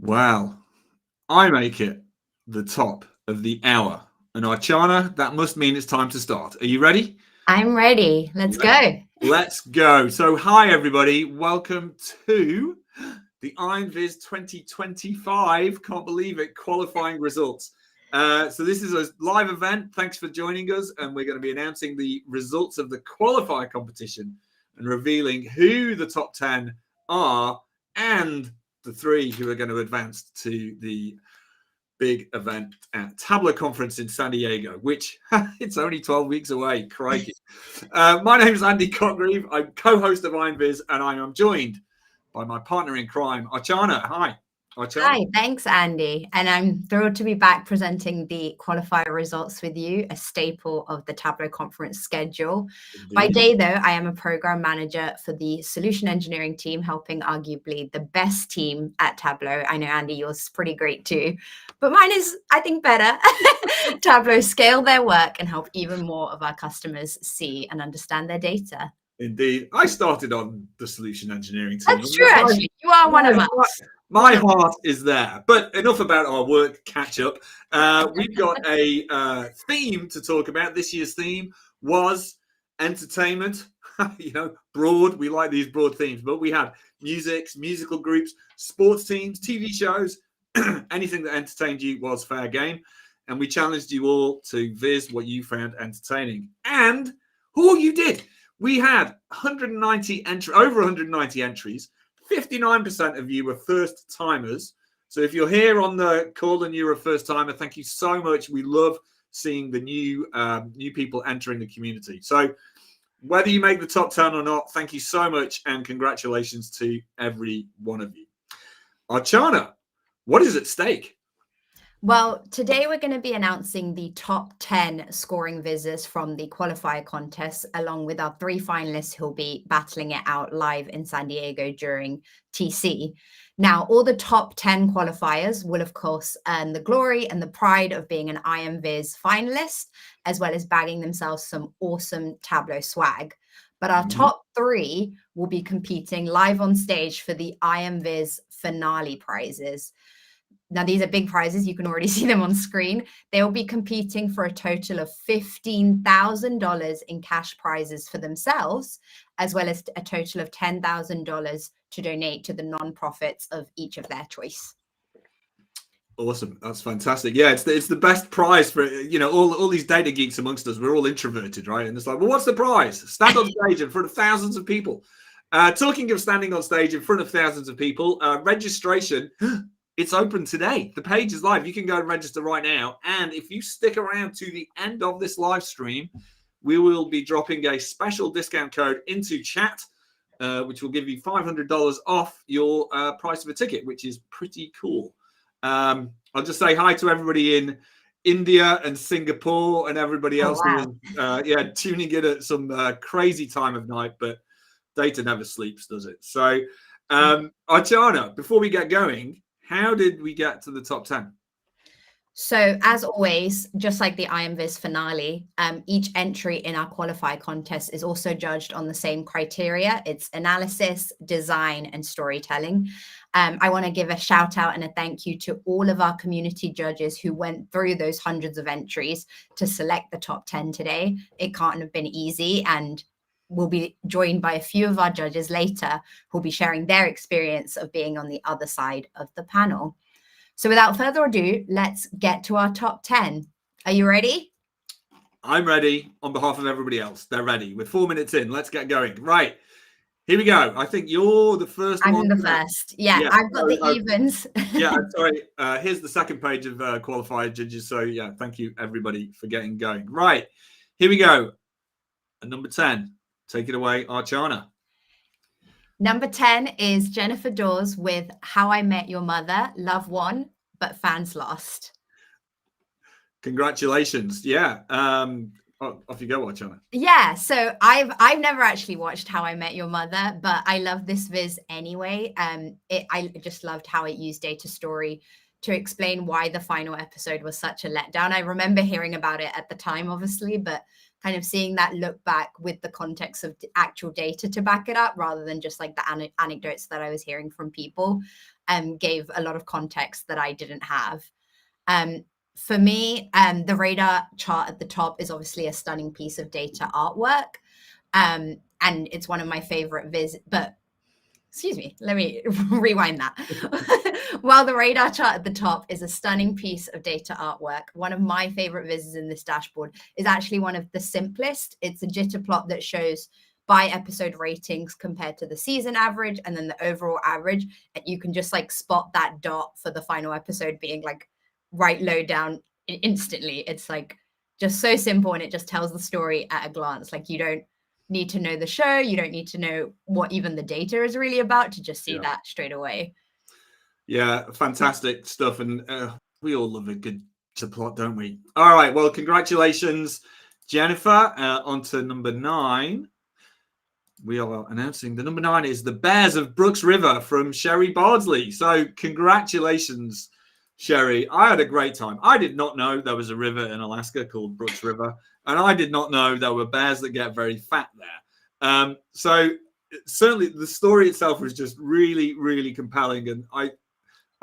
Wow. I make it the top of the hour. And Archana, that must mean it's time to start. Are you ready? I'm ready. Let's go. Let's go. So, hi, everybody. Welcome to the IronViz 2025. Can't believe it. Qualifying results. So, this is a live event. Thanks for joining us. And we're going to be announcing the results of the qualifier competition and revealing who the top 10 are and the 3 who are going to advance to the big event at Tableau Conference in San Diego, which it's only 12 weeks away. Crikey. My name is Andy Cotgreave. I'm co-host of IronViz, and I am joined by my partner in crime, Archana. Hi. Archana. Hi, thanks, Andy. And I'm thrilled to be back presenting the qualifier results with you, a staple of the Tableau conference schedule. Indeed. By day, though, I am a program manager for the solution engineering team, helping arguably the best team at Tableau. I know, Andy, yours is pretty great too, but mine is, I think, better. Tableau scale their work and help even more of our customers see and understand their data. Indeed. I started on the solution engineering team. That's true, actually. You are one of us. My heart is there. But enough about our work catch up. We've got a theme to talk about. This year's theme was entertainment. Broad. We like these broad themes. But we had musical groups, sports teams, TV shows. Anything that entertained you was fair game. And we challenged you all to viz what you found entertaining. And you did. We had over 190 entries. 59% of you were first timers. So if you're here on the call and you're a first timer, thank you so much. We love seeing the new people entering the community. So whether you make the top 10 or not, thank you so much and congratulations to every one of you. Archana, what is at stake? Well, today we're going to be announcing the top 10 scoring visitors from the qualifier contest, along with our 3 finalists who'll be battling it out live in San Diego during TC. Now, all the top 10 qualifiers will, of course, earn the glory and the pride of being an IronViz finalist, as well as bagging themselves some awesome Tableau swag. But our top 3 will be competing live on stage for the IronViz finale prizes. Now, these are big prizes. You can already see them on screen. They will be competing for a total of $15,000 in cash prizes for themselves, as well as a total of $10,000 to donate to the nonprofits of each of their choice. Awesome. That's fantastic. Yeah, it's the best prize for, all these data geeks amongst us. We're all introverted, right? And it's like, well, what's the prize? Stand on stage in front of thousands of people. Talking of standing on stage in front of thousands of people, registration... It's open today. The page is live. You can go and register right now. And if you stick around to the end of this live stream, we will be dropping a special discount code into chat, which will give you $500 off your price of a ticket, which is pretty cool. I'll just say hi to everybody in India and Singapore and everybody else who is tuning in at some crazy time of night, but data never sleeps, does it? So, Archana, before we get going, how did we get to the top 10? So, as always, just like the IronViz finale, each entry in our qualifier contest is also judged on the same criteria. It's analysis, design, and storytelling. I want to give a shout out and a thank you to all of our community judges who went through those hundreds of entries to select the top 10 today. It can't have been easy, and we'll be joined by a few of our judges later who'll be sharing their experience of being on the other side of the panel. So without further ado, let's get to our top 10. Are you ready? I'm ready. On behalf of everybody else, they're ready. We're 4 minutes in. Let's get going. Right. Here we go. I think you're the first one. I'm the first. Yeah, I've got the evens. I'm sorry. Here's the second page of qualified judges. So, thank you, everybody, for getting going. Right. Here we go. And number 10. Take it away, Archana. Number 10 is Jennifer Dawes with How I Met Your Mother. Love won, but fans lost. Congratulations. Yeah. Off you go, Archana. Yeah. So I've never actually watched How I Met Your Mother, but I love this viz anyway. I just loved how it used data story to explain why the final episode was such a letdown. I remember hearing about it at the time, obviously, but kind of seeing that look back with the context of actual data to back it up rather than just like the anecdotes that I was hearing from people. gave a lot of context that I didn't have. For me, the radar chart at the top is obviously a stunning piece of data artwork. And it's one of my favorite but excuse me, let me rewind that. While the radar chart at the top is a stunning piece of data artwork, one of my favorite vizzes in this dashboard is actually one of the simplest. It's a jitter plot that shows by episode ratings compared to the season average and then the overall average. And you can just like spot that dot for the final episode being like right low down instantly. It's like just so simple, and it just tells the story at a glance. Like, you don't need to know the show, you don't need to know what even the data is really about to just see that straight away. Yeah, fantastic stuff. And we all love a good plot, don't we? All right, well, congratulations, Jennifer. On to number 9. We are announcing the number 9 is the Bears of Brooks River from Sherry Bardsley. So congratulations, Sherry. I had a great time. I did not know there was a river in Alaska called Brooks River, and I did not know there were bears that get very fat there. So certainly the story itself was just really, really compelling, and I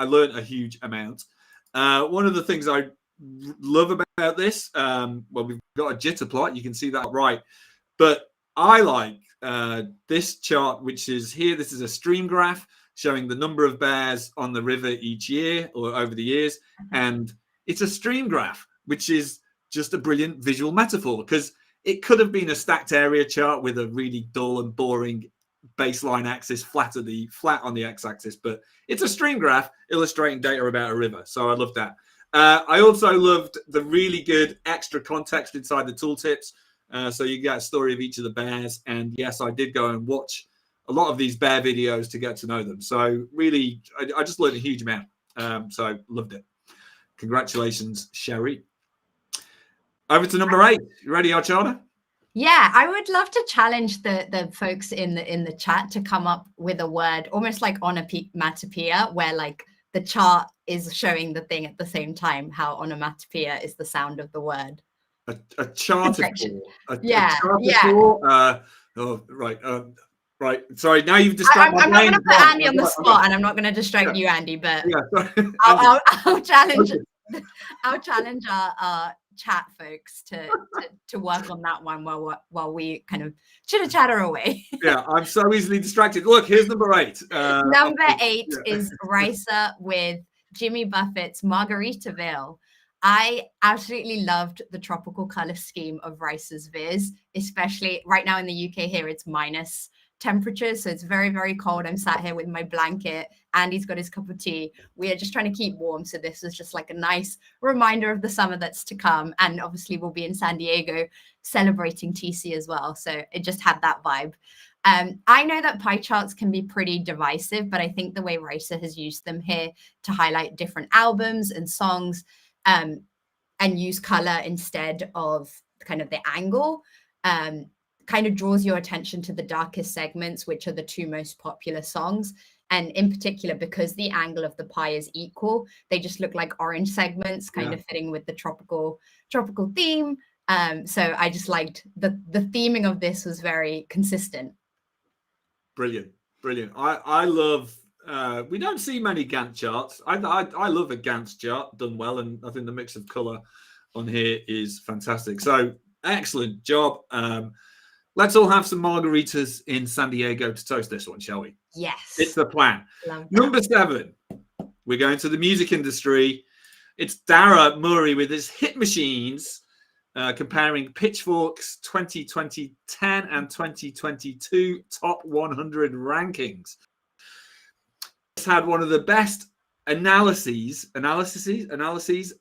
learned a huge amount. One of the things I love about this, well, we've got a jitter plot. You can see that right. But I like this chart, which is here. This is a stream graph showing the number of bears on the river each year or over the years. And it's a stream graph, which is just a brilliant visual metaphor, because it could have been a stacked area chart with a really dull and boring baseline axis flat on the x-axis, but it's a stream graph illustrating data about a river. So I love that. I also loved the really good extra context inside the tooltips. So you get a story of each of the bears. And yes, I did go and watch a lot of these bear videos to get to know them. So really, I just learned a huge amount. So loved it. Congratulations, Sherry. Over to number 8. You ready, Archana? Yeah, I would love to challenge the folks in the chat to come up with a word almost like onomatopoeia, where like the chart is showing the thing at the same time. How onomatopoeia is the sound of the word. A charter. Yeah. Oh, right. Right. Sorry. Now you've distracted. I'm not going to put Andy on the spot, and I'm not going to distract you, Andy. But I'll challenge. I'll challenge our chat folks to work on that one while we kind of chitter chatter away. Yeah, I'm so easily distracted. Look, here's number 8. Number 8 is Ricer with Jimmy Buffett's Margaritaville. I absolutely loved the tropical color scheme of Ricer's viz, especially right now in the UK. Here it's minus temperatures, so it's very, very cold. I'm sat here with my blanket. Andy's got his cup of tea. We are just trying to keep warm, so this was just like a nice reminder of the summer that's to come. And obviously we'll be in San Diego celebrating TC as well, so it just had that vibe. I know that pie charts can be pretty divisive, but I think the way Ricer has used them here to highlight different albums and songs, and use color instead of kind of the angle, kind of draws your attention to the darkest segments, which are the 2 most popular songs. And in particular, because the angle of the pie is equal, they just look like orange segments, kind of fitting with the tropical theme. So I just liked the theming of this was very consistent. Brilliant. I love. We don't see many Gantt charts. I love a Gantt chart done well, and I think the mix of color on here is fantastic. So excellent job. Let's all have some margaritas in San Diego to toast this one, shall we? Yes. It's the plan. Number 7, we're going to the music industry. It's Dara Murray with his Hit Machines, comparing Pitchfork's 2020-10 and 2022 top 100 rankings. It's had one of the best analyses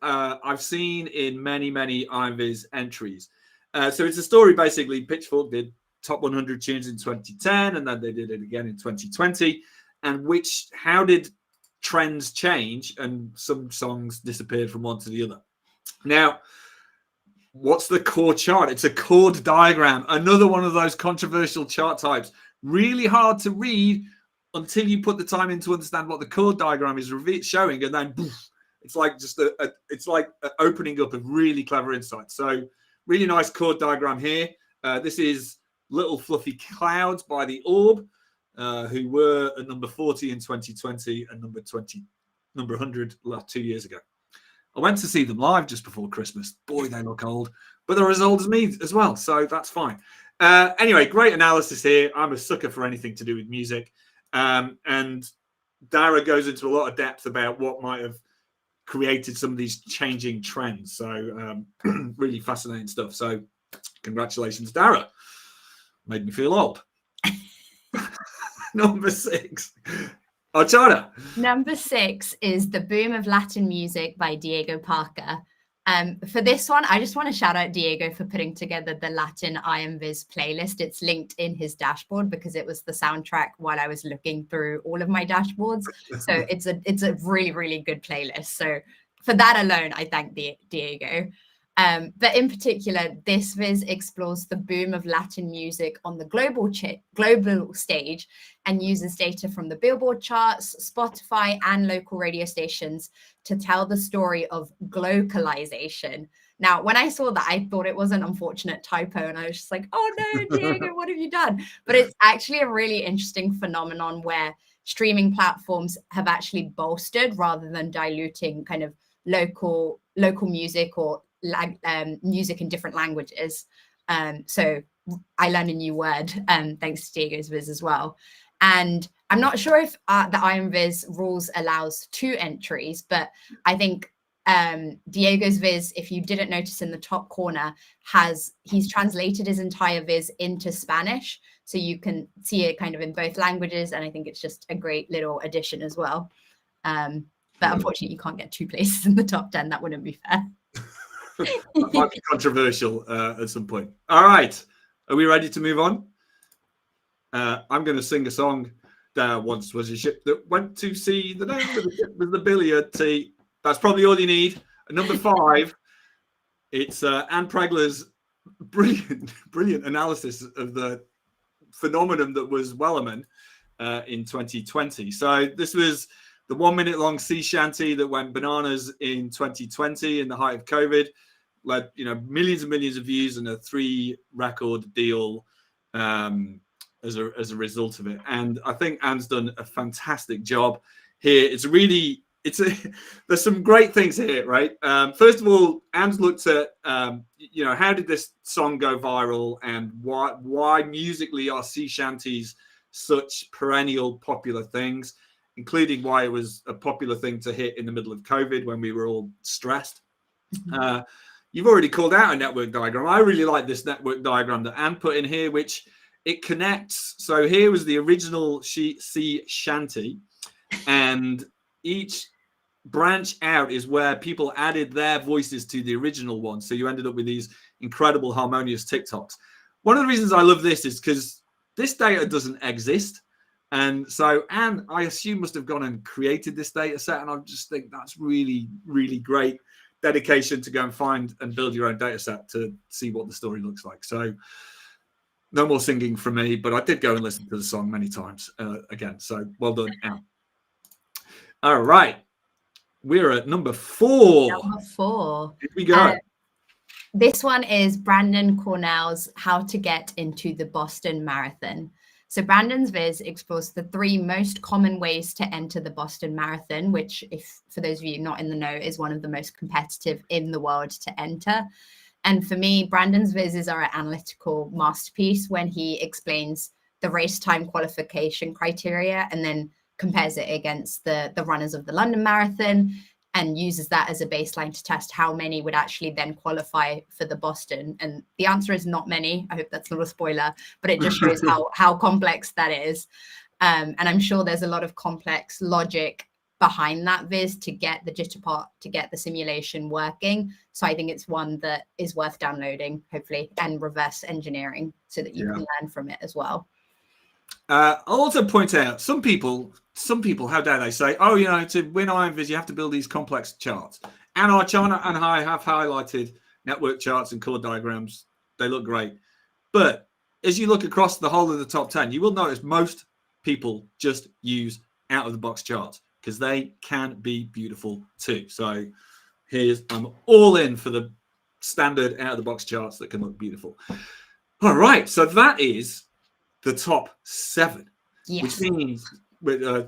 I've seen in many IMVIS entries. So it's a story, basically. Pitchfork did top 100 tunes in 2010, and then they did it again in 2020. And how did trends change? And some songs disappeared from one to the other. Now, what's the core chart? It's a chord diagram. Another one of those controversial chart types. Really hard to read until you put the time in to understand what the chord diagram is showing, and then poof, it's like just it's like an opening up of really clever insights. So really nice chord diagram here. This is Little Fluffy Clouds by The Orb. who were at number 40 in 2020 and number 100 2 years ago. I went to see them live just before Christmas. Boy, they look old, but they're as old as me as well, so that's fine. Anyway, great analysis here. I'm a sucker for anything to do with music. And Dara goes into a lot of depth about what might have created some of these changing trends. So really fascinating stuff. So congratulations, Dara. Made me feel old. Number 6. Ochana. Number 6 is The Boom of Latin Music by Diego Parker. For this one, I just want to shout out Diego for putting together the Latin IMViz playlist. It's linked in his dashboard because it was the soundtrack while I was looking through all of my dashboards. So it's a really, really good playlist. So for that alone, I thank Diego. But in particular, this viz explores the boom of Latin music on the global stage and uses data from the Billboard charts, Spotify, and local radio stations to tell the story of glocalization. Now, when I saw that, I thought it was an unfortunate typo, and I was just like, oh no, Diego, what have you done? But it's actually a really interesting phenomenon where streaming platforms have actually bolstered rather than diluting kind of local music or music in different languages. So I learned a new word thanks to Diego's viz as well. And I'm not sure if the IMViz rules allows 2 entries, but I think Diego's viz, if you didn't notice in the top corner, he's translated his entire viz into Spanish. So you can see it kind of in both languages. And I think it's just a great little addition as well. But unfortunately, you can't get 2 places in the top 10. That wouldn't be fair. That might be controversial at some point. All right. Are we ready to move on? I'm going to sing a song. There once was a ship that went to sea. The name of the ship was the Billiard Tea. That's probably all you need. Number 5, it's Anne Pregler's brilliant analysis of the phenomenon that was Wellerman in 2020. So this was the 1-minute long sea shanty that went bananas in 2020 in the height of COVID, led millions and millions of views and a 3-record deal as a result of it. And I think Anne's done a fantastic job here. There's some great things here, right? First of all, Anne's looked at how did this song go viral and why musically are sea shanties such perennial popular things, including why it was a popular thing to hit in the middle of COVID when we were all stressed. You've already called out a network diagram. I really like this network diagram that Anne put in here, which it connects. So here was the original sea shanty, and each branch out is where people added their voices to the original one. So you ended up with these incredible harmonious TikToks. One of the reasons I love this is because this data doesn't exist. And so Anne, I assume, must have gone and created this data set. And I just think that's really, really great dedication to go and find and build your own data set to see what the story looks like. So no more singing from me, but I did go and listen to the song many times again. So well done, Anne. All right. We're at number 4. Number 4. Here we go. This one is Brandon Cornell's How to Get into the Boston Marathon. So Brandon's viz explores the 3 most common ways to enter the Boston Marathon, which, if for those of you not in the know, is one of the most competitive in the world to enter. And for me, Brandon's viz are an analytical masterpiece when he explains the race time qualification criteria and then compares it against the runners of the London Marathon and uses that as a baseline to test how many would actually then qualify for the Boston. And the answer is not many. I hope that's not a spoiler, but it just shows how complex that is. And I'm sure there's a lot of complex logic behind that viz to get the jitter part, to get the simulation working. So I think it's one that is worth downloading, hopefully, and reverse engineering so that you can learn from it as well. I'll also point out some people, how dare they say, oh, to win IMViz, you have to build these complex charts. And Archana and I have highlighted network charts and color diagrams. They look great. But as you look across the whole of the top 10, you will notice most people just use out-of-the-box charts because they can be beautiful too. So I'm all in for the standard out-of-the-box charts that can look beautiful. All right, so that is the top 7. which Yes. means,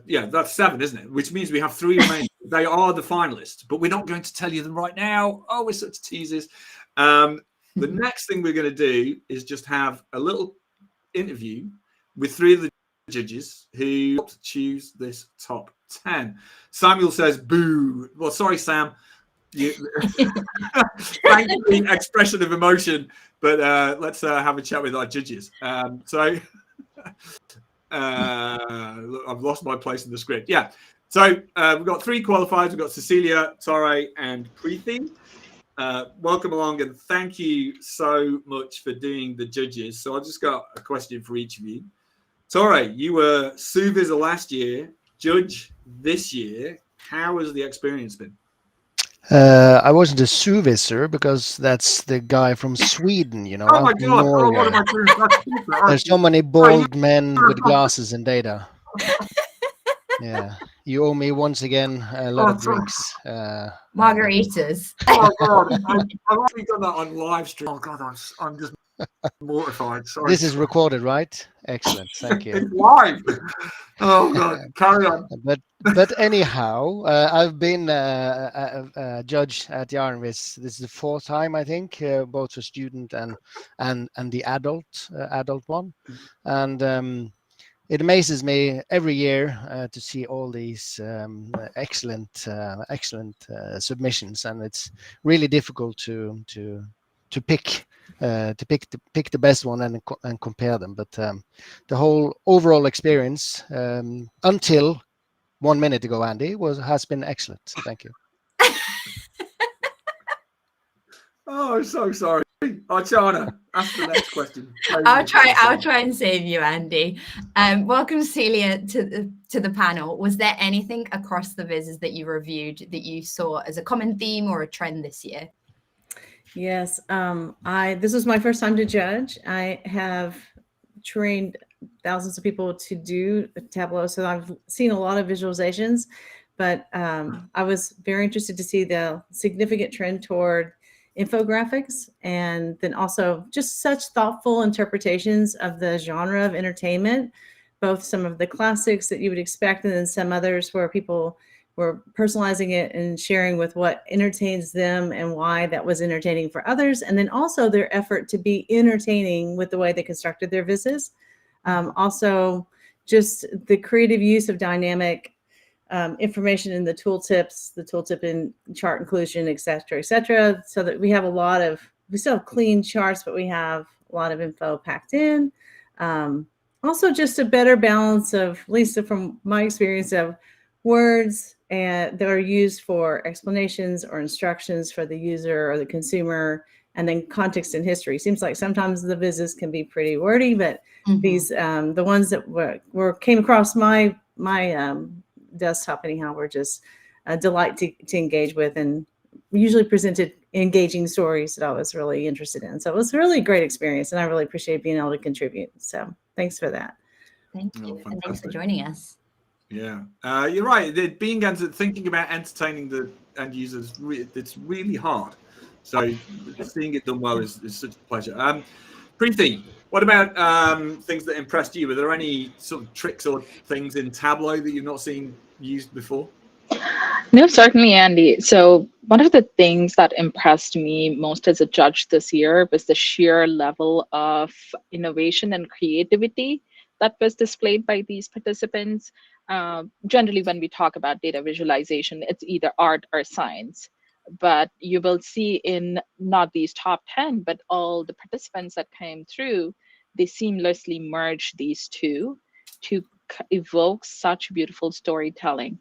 yeah, that's 7, isn't it? Which means we have 3 remaining. They are the finalists, but we're not going to tell you them right now. Oh, we're such teasers. The next thing we're going to do is just have a little interview with 3 of the judges who helped choose this top 10. Samuel says, boo. Well, sorry, Sam. You, thanks for the expression of emotion, but let's have a chat with our judges. I've lost my place in the script. Yeah. So we've got 3 qualifiers. We've got Cecilia, Torre, and Preeti. Welcome along, and thank you so much for doing the judges. So I've just got a question for each of you. Torre, you were Suviser last year, judge this year. How has the experience been? I wasn't a Suviser because that's the guy from Sweden, Oh my out in God! Oh, what Norway. am I doing? There's so many bald men with glasses and data. Yeah, you owe me once again a lot of drinks. Margaritas. Oh God, I've actually done that on live stream. Oh God, I'm just mortified. Sorry. This is recorded, right? Excellent, thank you. It's live. Oh God, carry on. But anyhow, I've been a judge at Yarnvis. This is the 4th time, I think, both for student and the adult one, and it amazes me every year to see all these excellent submissions, and it's really difficult to pick the best one and compare them. But the whole overall experience until 1 minute ago, Andy, has been excellent. Thank you. Oh, I'm so sorry. Archana, ask the next question. I'll try and save you, Andy. Welcome, Celia, to the panel. Was there anything across the vizzes that you reviewed that you saw as a common theme or a trend this year? Yes, this was my first time to judge. I have trained thousands of people to do Tableau, so I've seen a lot of visualizations, but I was very interested to see the significant trend toward infographics, and then also just such thoughtful interpretations of the genre of entertainment, both some of the classics that you would expect and then some others where people were personalizing it and sharing with what entertains them and why that was entertaining for others, and then also their effort to be entertaining with the way they constructed their vizzes. Also, just the creative use of dynamic information in the tooltips, the tooltip in chart inclusion, et cetera, so that we still have clean charts, but we have a lot of info packed in. Also, just a better balance of, at least from my experience, of words that are used for explanations or instructions for the user or the consumer, and then context and history. Seems like sometimes the vizzes can be pretty wordy, but these the ones that came across my desktop anyhow were just a delight to engage with, and usually presented engaging stories that I was really interested in. So it was a really great experience, and I really appreciate being able to contribute. So thanks for that. Thank you, and thanks for joining us. Yeah, you're right. Thinking about entertaining the end users, it's really hard. So seeing it done well is such a pleasure. Preeti, what about things that impressed you? Were there any sort of tricks or things in Tableau that you've not seen used before? No, certainly, Andy. So one of the things that impressed me most as a judge this year was the sheer level of innovation and creativity that was displayed by these participants. Generally, when we talk about data visualization, it's either art or science. But you will see in not these top 10, but all the participants that came through, they seamlessly merge these two to evoke such beautiful storytelling.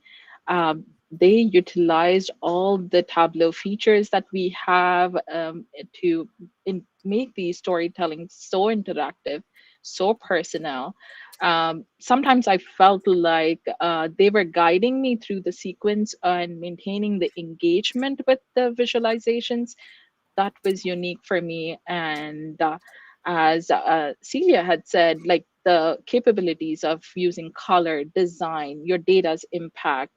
They utilized all the Tableau features that we have to make these storytelling so interactive, so personal. Sometimes I felt like they were guiding me through the sequence and maintaining the engagement with the visualizations. That was unique for me. And as Celia had said, like the capabilities of using color, design, your data's impact,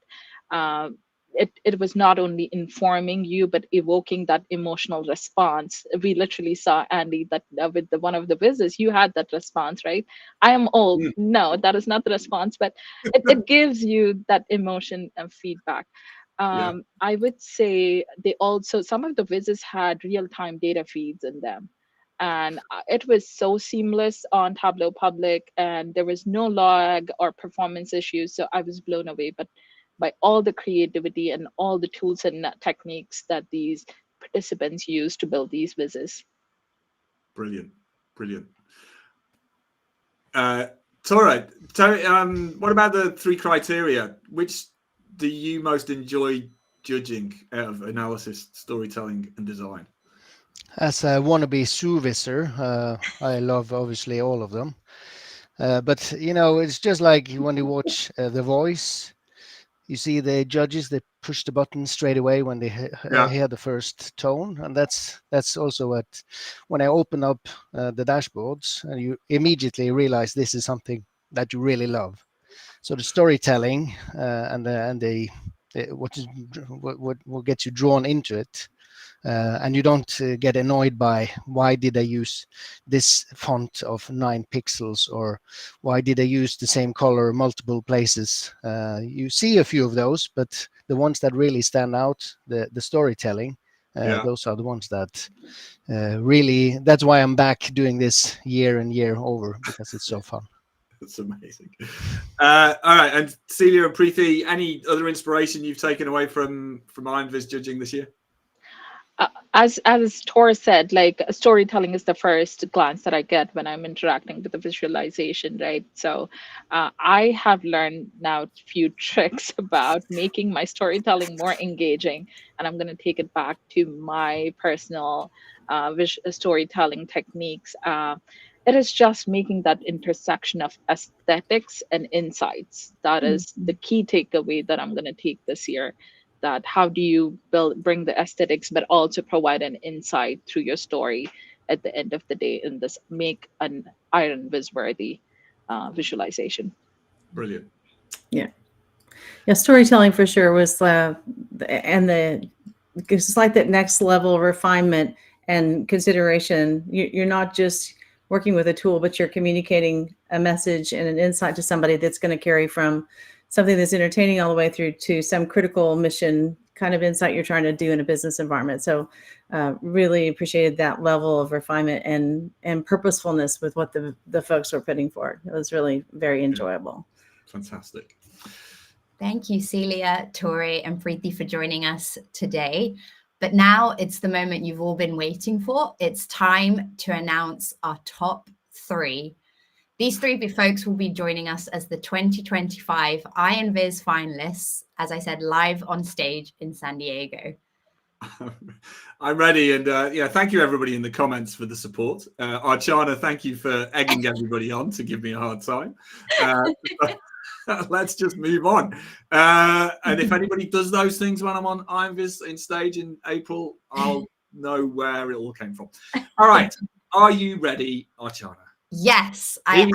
it was not only informing you but evoking that emotional response. We literally saw, Andy, that with one of the visits you had that response, right? I am old. No, that is not the response, but it gives you that emotion and feedback. I would say they also, some of the visits had real-time data feeds in them, and it was so seamless on Tableau Public, and there was no lag or performance issues. So I was blown away by all the creativity and all the tools and techniques that these participants use to build these visits. Brilliant, brilliant. Tora, what about the 3 criteria? Which do you most enjoy judging out of analysis, storytelling, and design? As a wannabe Suviser, I love obviously all of them. But it's just like when you watch The Voice. You see the judges, they push the button straight away when they hear the first tone, and that's also when I open up the dashboards, and you immediately realize this is something that you really love. So the storytelling and what gets you drawn into it. And you don't get annoyed by why did I use this font of 9 pixels, or why did I use the same color multiple places. You see a few of those, but the ones that really stand out, the storytelling, those are the ones that really, that's why I'm back doing this year and year over, because it's so fun. That's amazing. All right, and Celia and Preeti, any other inspiration you've taken away from IronVis judging this year? As Tor said, like, storytelling is the first glance that I get when I'm interacting with the visualization, right? So I have learned now a few tricks about making my storytelling more engaging, and I'm going to take it back to my personal storytelling techniques. It is just making that intersection of aesthetics and insights. That is the key takeaway that I'm going to take this year. That how do you bring the aesthetics, but also provide an insight through your story at the end of the day, and this make an IronVis worthy visualization. Brilliant. Yeah, storytelling for sure was it's like that next level of refinement and consideration. You're not just working with a tool, but you're communicating a message and an insight to somebody that's going to carry from something that's entertaining all the way through to some critical mission kind of insight you're trying to do in a business environment. So really appreciated that level of refinement and purposefulness with what the folks were putting forward. It was really very enjoyable. Fantastic. Thank you, Celia, Tori, and Preeti for joining us today. But now it's the moment you've all been waiting for. It's time to announce our top 3. These 3 folks will be joining us as the 2025 IronVis finalists, as I said, live on stage in San Diego. I'm ready, and thank you everybody in the comments for the support. Archana, thank you for egging everybody on to give me a hard time. Let's just move on. And if anybody does those things when I'm on IronVis in stage in April, I'll know where it all came from. All right, are you ready, Archana? Yes, I am.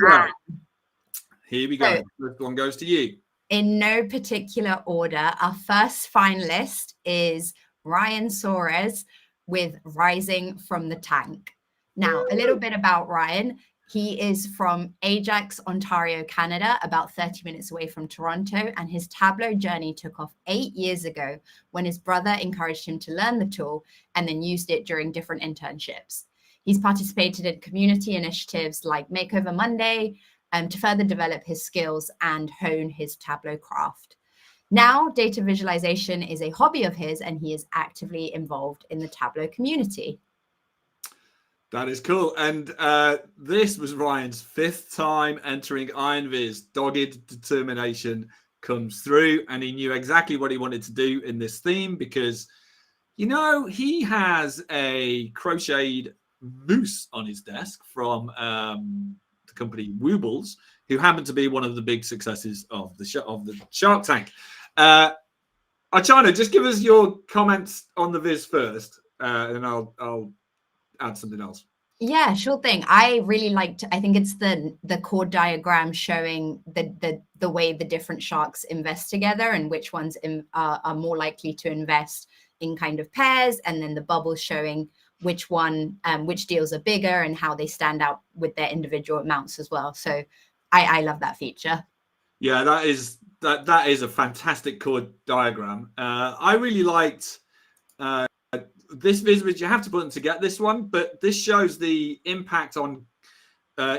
Here we go. First one goes to you. In no particular order, our first finalist is Ryan Soares with Rising from the Tank. Now, a little bit about Ryan. He is from Ajax, Ontario, Canada, about 30 minutes away from Toronto, and his Tableau journey took off 8 years ago when his brother encouraged him to learn the tool and then used it during different internships. He's participated in community initiatives like Makeover Monday to further develop his skills and hone his Tableau craft. Now, data visualization is a hobby of his, and he is actively involved in the Tableau community. That is cool. And this was Ryan's 5th time entering IronVis. Dogged determination comes through, and he knew exactly what he wanted to do in this theme because, he has a crocheted moose on his desk from the company Woobles, who happened to be one of the big successes of the Shark Tank. Archana, just give us your comments on the Viz first, and I'll add something else. Yeah, sure thing. I really liked, I think it's the chord diagram showing the way the different sharks invest together and which ones are more likely to invest in kind of pairs, and then the bubbles showing which one, which deals are bigger and how they stand out with their individual amounts as well. So I love that feature. Yeah, that is a fantastic chord diagram. I really liked this viz, which you have to button to get this one, but this shows the impact on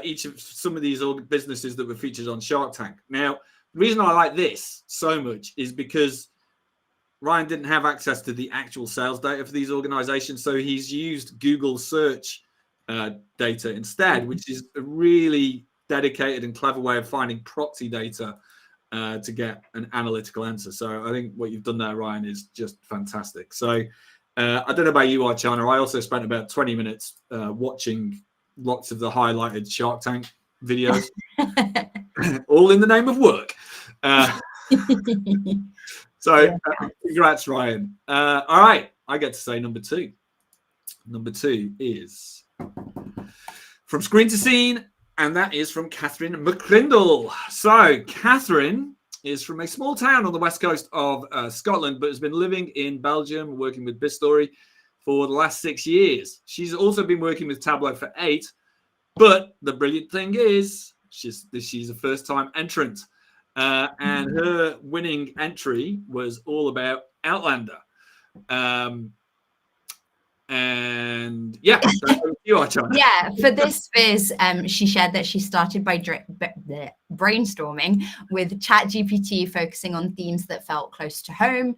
each of some of these businesses that were featured on Shark Tank. Now, the reason I like this so much is because Ryan didn't have access to the actual sales data for these organizations, so he's used Google search data instead, which is a really dedicated and clever way of finding proxy data to get an analytical answer. So I think what you've done there, Ryan, is just fantastic. So I don't know about you, Archana. I also spent about 20 minutes watching lots of the highlighted Shark Tank videos, all in the name of work. So congrats, Ryan. All right, I get to say number two. Number two is from Screen to Scene, and that is from Catherine McCrindle. So Catherine is from a small town on the west coast of Scotland, but has been living in Belgium, working with BizStory for the last 6 years. She's also been working with Tableau for 8, but the brilliant thing is she's a first-time entrant. And her winning entry was all about Outlander. And yeah, you are, John. Yeah, for this viz, she shared that she started by brainstorming with ChatGPT, focusing on themes that felt close to home.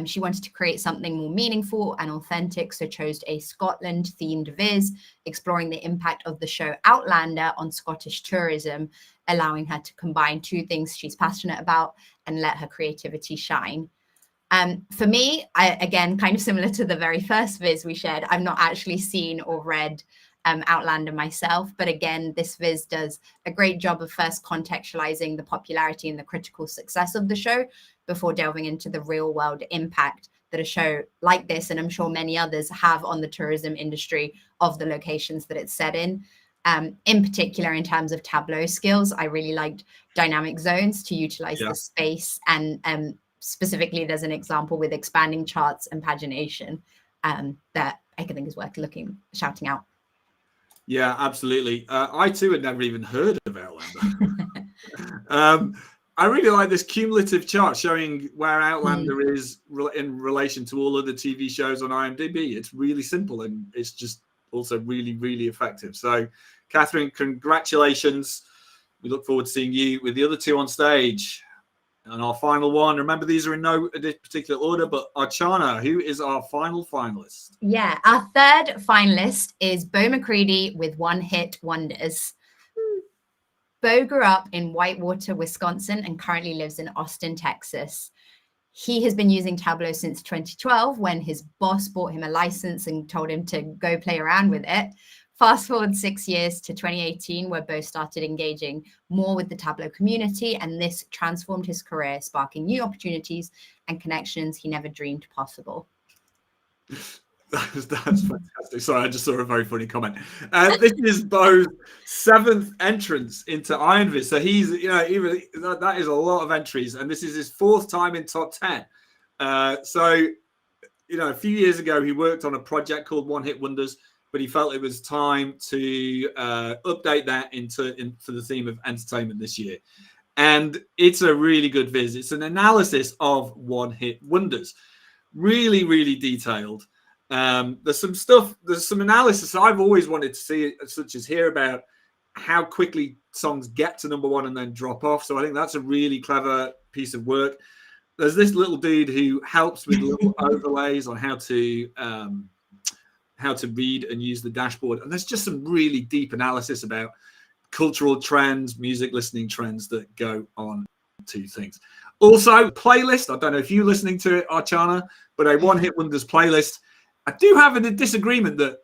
She wanted to create something more meaningful and authentic, so chose a Scotland-themed viz, exploring the impact of the show Outlander on Scottish tourism, allowing her to combine two things she's passionate about and let her creativity shine. For me, again, kind of similar to the very first viz we shared, I've not actually seen or read Outlander myself, but again, this viz does a great job of first contextualizing the popularity and the critical success of the show before delving into the real world impact that a show like this, and I'm sure many others, have on the tourism industry of the locations that it's set in. In particular, in terms of Tableau skills, I really liked dynamic zones to utilize the space, and specifically there's an example with expanding charts and pagination that I think is worth shouting out. Yeah, absolutely. I too had never even heard of Outlander. I really like this cumulative chart showing where Outlander is in relation to all other TV shows on IMDb. It's really simple, and it's just also really, really effective. So, Catherine, congratulations. We look forward to seeing you with the other two on stage. And our final one, remember these are in no particular order, but Archana, who is our final finalist? Yeah, our third finalist is Bo McCready with One Hit Wonders. Bo grew up in Whitewater, Wisconsin, and currently lives in Austin, Texas. He has been using Tableau since 2012, when his boss bought him a license and told him to go play around with it. Fast forward 6 years to 2018, where Bo started engaging more with the Tableau community, and this transformed his career, sparking new opportunities and connections he never dreamed possible. That's fantastic. Sorry, I just saw a very funny comment. This is Bo's 7th entrance into IronViz. So he's, that is a lot of entries, and this is his 4th time in top 10. So, a few years ago, he worked on a project called One Hit Wonders, but he felt it was time to update that into the theme of entertainment this year. And it's a really good viz. It's an analysis of One Hit Wonders. Really, really detailed. There's some analysis I've always wanted to see, such as hear about how quickly songs get to number 1 and then drop off. So I think that's a really clever piece of work. There's this little dude who helps with little overlays on how to read and use the dashboard. And there's just some really deep analysis about cultural trends, music listening trends that go on to things. Also, playlist. I don't know if you're listening to it, Archana, but a One Hit Wonders playlist. I do have a disagreement that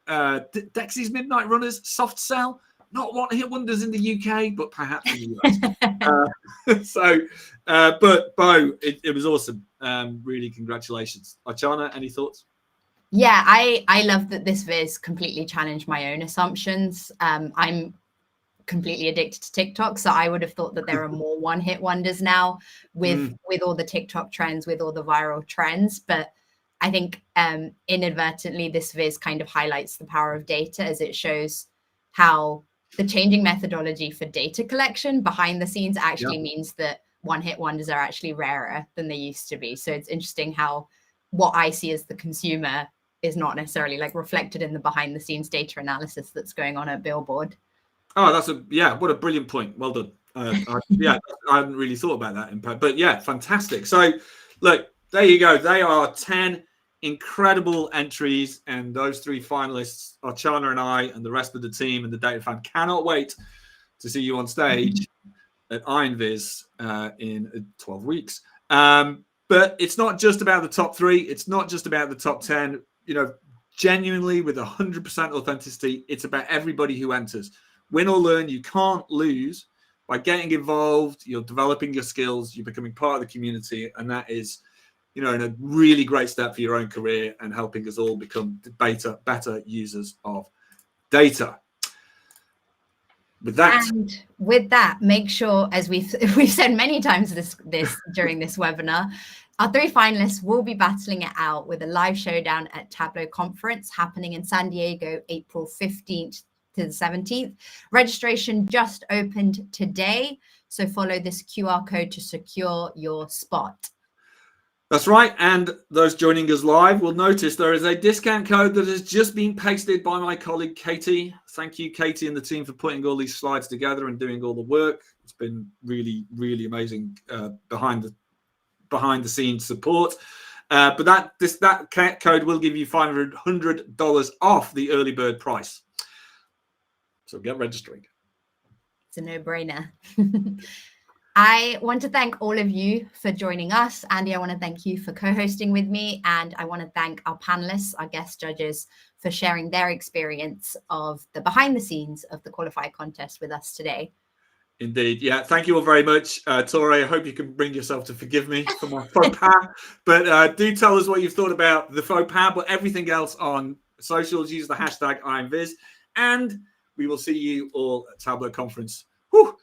Dexy's Midnight Runners, Soft Cell, not One Hit Wonders in the UK, but perhaps in the US. But Bo, it was awesome. Really, congratulations. Archana, any thoughts? Yeah, I love that this viz completely challenged my own assumptions. I'm completely addicted to TikTok, so I would have thought that there are more one-hit wonders now with all the TikTok trends, with all the viral trends. But I think inadvertently this viz kind of highlights the power of data, as it shows how the changing methodology for data collection behind the scenes actually means that one-hit wonders are actually rarer than they used to be. So it's interesting how what I see as the consumer is not necessarily like reflected in the behind the scenes data analysis that's going on at Billboard. Oh, what a brilliant point. Well done. I hadn't really thought about that impact, but yeah, fantastic. So look, there you go. They are 10 incredible entries, and those 3 finalists are Chana and I, and the rest of the team and the data fan cannot wait to see you on stage at IronViz in 12 weeks. But it's not just about the top 3. It's not just about the top 10. Genuinely, with 100% authenticity, it's about everybody who enters. Win or learn, you can't lose. By getting involved, you're developing your skills, you're becoming part of the community, and that is, a really great step for your own career and helping us all become better users of data. With that, make sure, as we've said many times this during this webinar, our 3 finalists will be battling it out with a live showdown at Tableau Conference happening in San Diego, April 15th to the 17th. Registration just opened today, so follow this QR code to secure your spot. That's right, and those joining us live will notice there is a discount code that has just been pasted by my colleague Katie. Thank you, Katie, and the team for putting all these slides together and doing all the work. It's been really, really amazing behind the scenes support. But that code will give you $500 off the early bird price. So get registering. It's a no-brainer. I want to thank all of you for joining us. Andy, I want to thank you for co-hosting with me. And I want to thank our panelists, our guest judges, for sharing their experience of the behind the scenes of the Qualifier contest with us today. Indeed. Yeah. Thank you all very much. Tore, I hope you can bring yourself to forgive me for my faux pas. But do tell us what you've thought about the faux pas, but everything else on socials. Use the hashtag IronViz. And we will see you all at Tableau Conference. Whew.